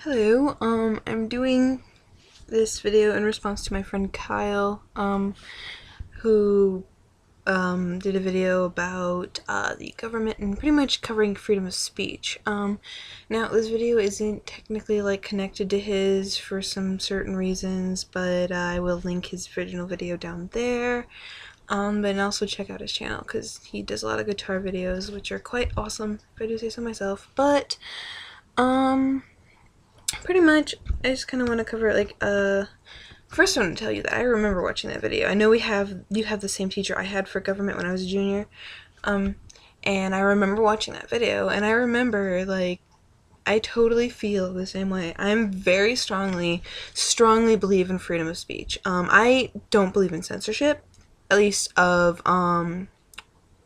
Hello, I'm doing this video in response to my friend Kyle, who, did a video about, the government and pretty much covering freedom of speech. Now this video isn't technically, connected to his for some certain reasons, but I will link his original video down there. But also check out his channel, because he does a lot of guitar videos, which are quite awesome, if I do say so myself. But, pretty much, I just kind of want to cover, first I want to tell you that I remember watching that video. I know you have the same teacher I had for government when I was a junior, and I remember watching that video, and I remember, I totally feel the same way. I'm very strongly believe in freedom of speech. I don't believe in censorship, at least of,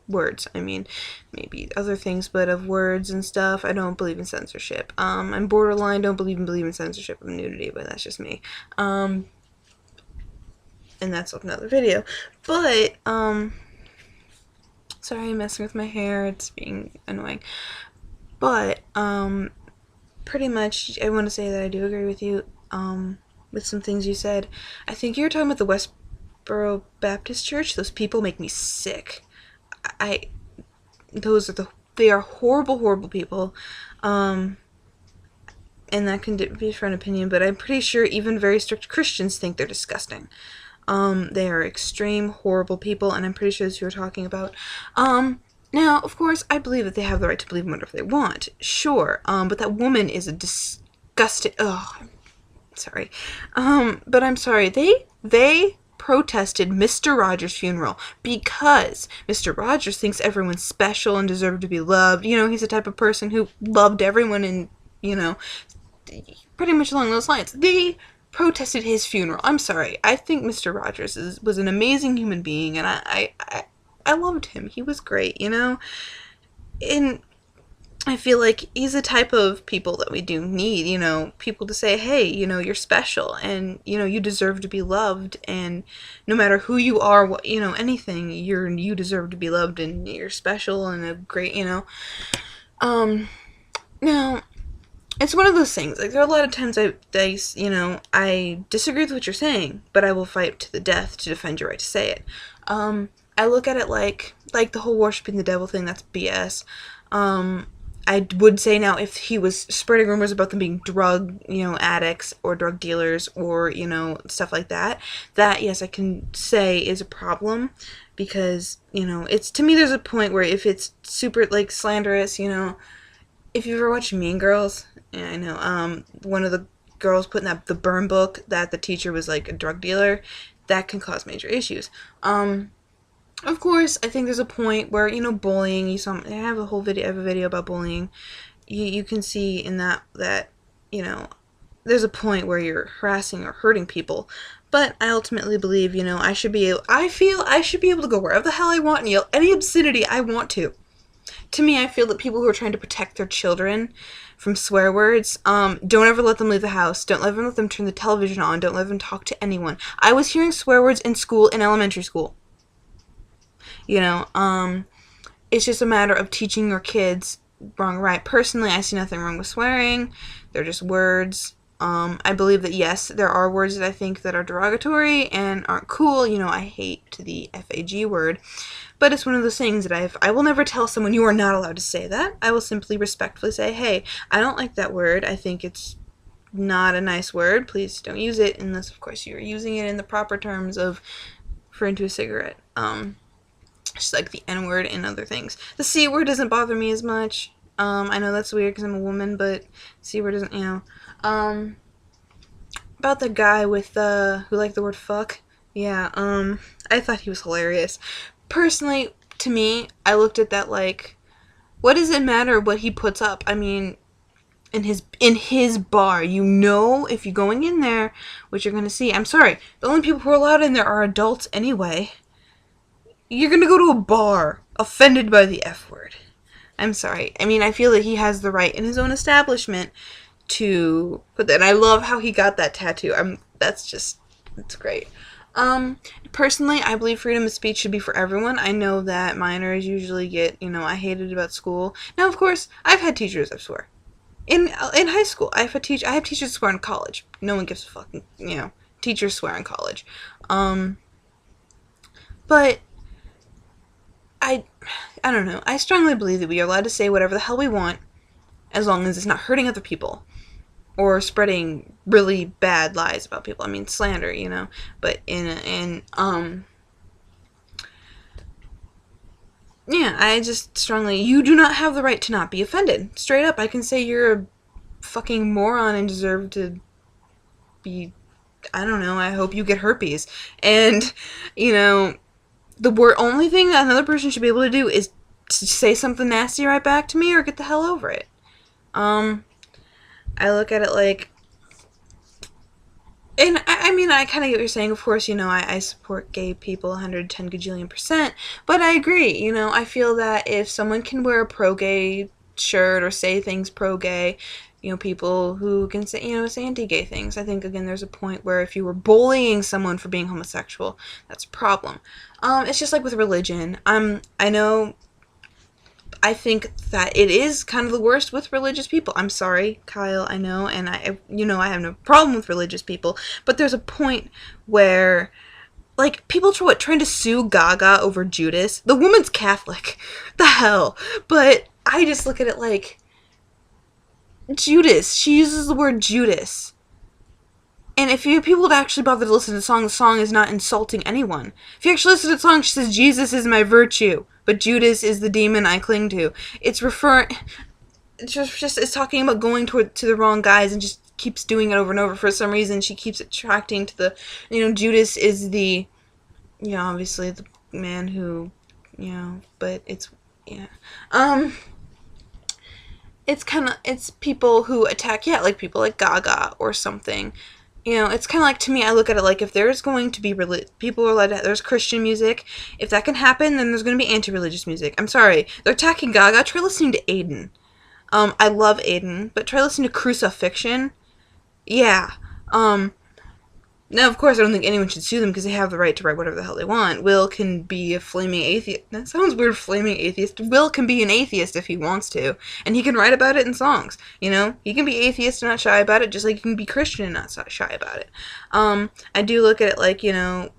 words. I mean, maybe other things, but of words and stuff, I don't believe in censorship. I'm borderline, don't believe in censorship of nudity, but that's just me. And that's another video. But, sorry I'm messing with my hair, it's being annoying. But, pretty much, I want to say that I do agree with you, with some things you said. I think you were talking about the Westboro Baptist Church. Those people make me sick. They are horrible people, and that can be for an opinion, but I'm pretty sure even very strict Christians think they're disgusting. They are extreme, horrible people, and I'm pretty sure that's who you're talking about. Now, of course, I believe that they have the right to believe in whatever they want, sure, but that woman is a disgusting, sorry, but I'm sorry, they protested Mr. Rogers' funeral because Mr. Rogers thinks everyone's special and deserve to be loved. You know, he's the type of person who loved everyone and, pretty much along those lines. They protested his funeral. I'm sorry. I think Mr. Rogers was an amazing human being, and I loved him. He was great, And I feel like he's the type of people that we do need, people to say, hey, you're special and, you deserve to be loved, and no matter who you are, what, anything, you deserve to be loved and you're special and a great, Now, it's one of those things, there are a lot of times I disagree with what you're saying, but I will fight to the death to defend your right to say it. I look at it like the whole worshiping the devil thing, that's BS. I would say now, if he was spreading rumors about them being drug, addicts or drug dealers or, stuff like that, yes, I can say is a problem, because, it's, to me, there's a point where if it's super, slanderous, if you ever watched Mean Girls, yeah, I know, one of the girls put in the burn book that the teacher was, a drug dealer, that can cause major issues. Of course, I think there's a point where, bullying, I have a video about bullying. You can see in that, there's a point where you're harassing or hurting people. But I ultimately believe, I feel I should be able to go wherever the hell I want and yell any obscenity I want to. To me, I feel that people who are trying to protect their children from swear words, don't ever let them leave the house. Don't ever let them turn the television on. Don't let them talk to anyone. I was hearing swear words in elementary school. It's just a matter of teaching your kids wrong or right. Personally, I see nothing wrong with swearing. They're just words. I believe that, yes, there are words that I think that are derogatory and aren't cool. I hate the FAG word. But it's one of those things that I will never tell someone you are not allowed to say that. I will simply respectfully say, hey, I don't like that word. I think it's not a nice word. Please don't use it unless, of course, you're using it in the proper terms of referring to a cigarette. Just like the N-word and other things. The C-word doesn't bother me as much. I know that's weird because I'm a woman, but C-word doesn't, about the guy with, who liked the word fuck. Yeah, I thought he was hilarious. Personally, to me, I looked at that what does it matter what he puts up? I mean, in his bar, if you're going in there, what you're gonna see. I'm sorry, the only people who are allowed in there are adults anyway. You're gonna go to a bar offended by the F word. I'm sorry. I mean, I feel that he has the right in his own establishment to put that. And I love how he got that tattoo. That's great. Personally, I believe freedom of speech should be for everyone. I know that minors usually get, I hate it about school. Now, of course, I've had teachers that swear. In high school, I have teachers swear in college. No one gives a fucking, teachers swear in college. Um, but I I don't know. I strongly believe that we are allowed to say whatever the hell we want as long as it's not hurting other people or spreading really bad lies about people. I mean, slander, But yeah, I just strongly, you do not have the right to not be offended. Straight up, I can say you're a fucking moron and deserve to be, I don't know, I hope you get herpes. And, the only thing another person should be able to do is to say something nasty right back to me or get the hell over it. I look at it like, and I mean, I kind of get what you're saying. Of course, I support gay people 110 gajillion %, but I agree. I feel that if someone can wear a pro-gay shirt or say things pro-gay, people who can say anti-gay things. I think, again, there's a point where if you were bullying someone for being homosexual, that's a problem. It's just like with religion. I think that it is kind of the worst with religious people. I'm sorry, Kyle, I know, and I have no problem with religious people, but there's a point where, like, people trying to sue Gaga over Judas. The woman's Catholic. The hell? But I just look at it like, Judas. She uses the word Judas. And if people would actually bother to listen to the song is not insulting anyone. If you actually listen to the song, she says, Jesus is my virtue, but Judas is the demon I cling to. It's it's talking about going to the wrong guys and just keeps doing it over and over. For some reason, she keeps attracting to the, Judas is the, obviously the man who, but it's, yeah. It's people who attack, like people like Gaga or something. It's kind of like, to me, I look at it like, if there's going to be people are allowed to, there's Christian music, if that can happen, then there's going to be anti-religious music. I'm sorry, they're attacking Gaga, try listening to Aiden. I love Aiden, but try listening to Crucifixion. Yeah. Now, of course, I don't think anyone should sue them because they have the right to write whatever the hell they want. Will can be a flaming atheist. That sounds weird, flaming atheist. Will can be an atheist if he wants to, and he can write about it in songs. He can be atheist and not shy about it, just like he can be Christian and not shy about it. I do look at it like, there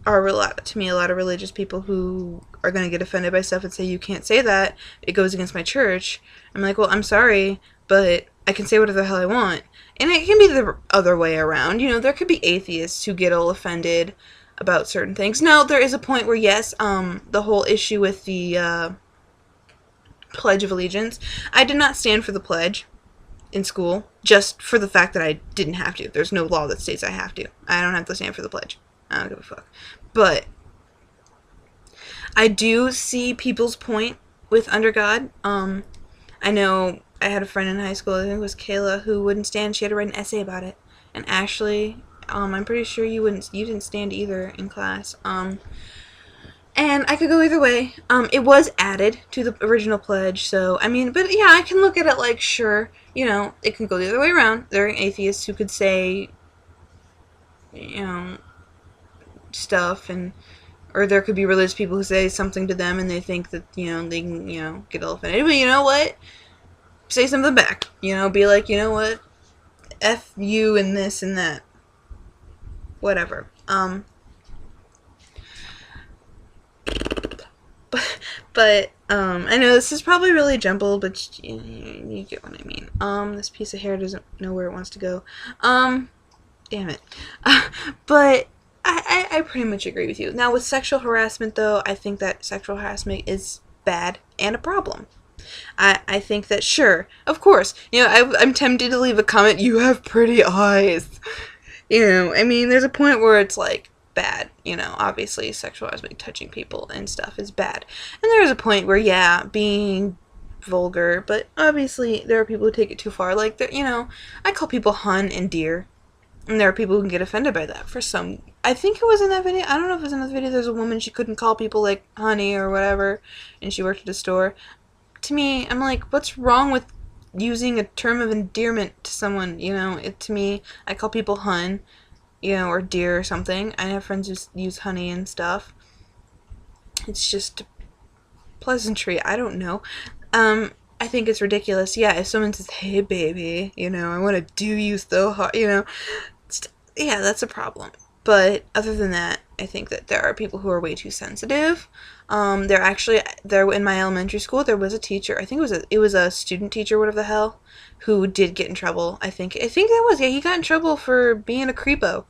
are a lot of religious people who are going to get offended by stuff and say, you can't say that, it goes against my church. I'm like, well, I'm sorry, but I can say whatever the hell I want. And it can be the other way around. There could be atheists who get all offended about certain things. Now, there is a point where, yes, the whole issue with the Pledge of Allegiance, I did not stand for the pledge in school, just for the fact that I didn't have to. There's no law that states I have to. I don't have to stand for the pledge. I don't give a fuck. But I do see people's point with Under God. I know I had a friend in high school, I think it was Kayla, who wouldn't stand. She had to write an essay about it. And Ashley, I'm pretty sure you didn't stand either in class. And I could go either way. It was added to the original pledge, so, I mean, but yeah, I can look at it like, sure, it can go the other way around. There are atheists who could say, stuff, or there could be religious people who say something to them and they think that, they can, get all offended. But you know what? Say something back. Be like, you know what? F you and this and that. Whatever. But I know this is probably really jumbled, but you get what I mean. This piece of hair doesn't know where it wants to go. Damn it. But I pretty much agree with you. Now, with sexual harassment, though, I think that sexual harassment is bad and a problem. I think that, sure, of course, I'm tempted to leave a comment, you have pretty eyes. I mean, there's a point where it's, like, bad. Obviously, sexual harassment, touching people and stuff is bad. And there's a point where, yeah, being vulgar, but obviously there are people who take it too far. Like, I call people hun and dear. And there are people who can get offended by that for some... I think it was in that video. I don't know if it was in that video. There's a woman, she couldn't call people, like, honey or whatever. And she worked at a store. To me, I'm like, what's wrong with using a term of endearment to someone? To me, I call people hun, or dear or something. I have friends who use honey and stuff. It's just pleasantry. I don't know. I think it's ridiculous. Yeah, if someone says, "Hey, baby, you know, I want to do you so hard," you know, yeah, that's a problem. But other than that, I think that there are people who are way too sensitive. There in my elementary school, there was a teacher. I think it was a student teacher, whatever the hell, who did get in trouble. I think that was, yeah, he got in trouble for being a creepo.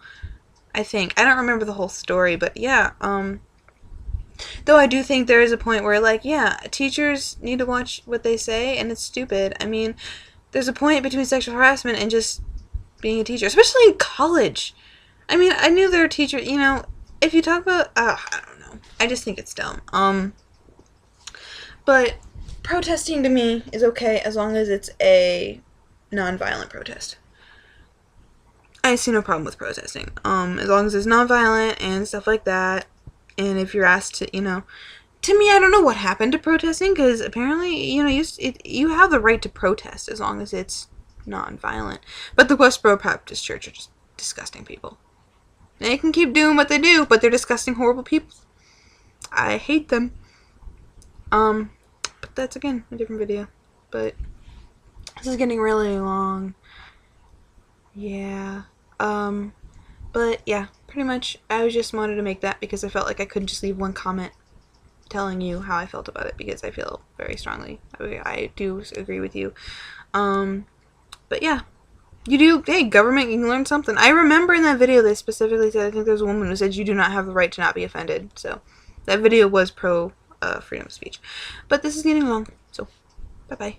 I don't remember the whole story, but yeah. Though I do think there is a point where, like, yeah, teachers need to watch what they say, and it's stupid. I mean, there's a point between sexual harassment and just being a teacher, especially in college. I mean, I knew there were teachers, you know, if you talk about, I don't know. I just think it's dumb. But protesting to me is okay as long as it's a nonviolent protest. I see no problem with protesting. As long as it's nonviolent and stuff like that. And if you're asked to, you know, to me, I don't know what happened to protesting, because apparently, you know, you have the right to protest as long as it's nonviolent. But the Westboro Baptist Church are just disgusting people. They can keep doing what they do, but they're disgusting, horrible people. I hate them. But that's, again, a different video. But this is getting really long. Yeah. But yeah, pretty much I just wanted to make that because I felt like I couldn't just leave one comment telling you how I felt about it, because I feel very strongly. I do agree with you. But yeah. Hey, government, you can learn something. I remember in that video they specifically said, I think there was a woman who said you do not have the right to not be offended. So that video was pro freedom of speech. But this is getting long, so bye-bye.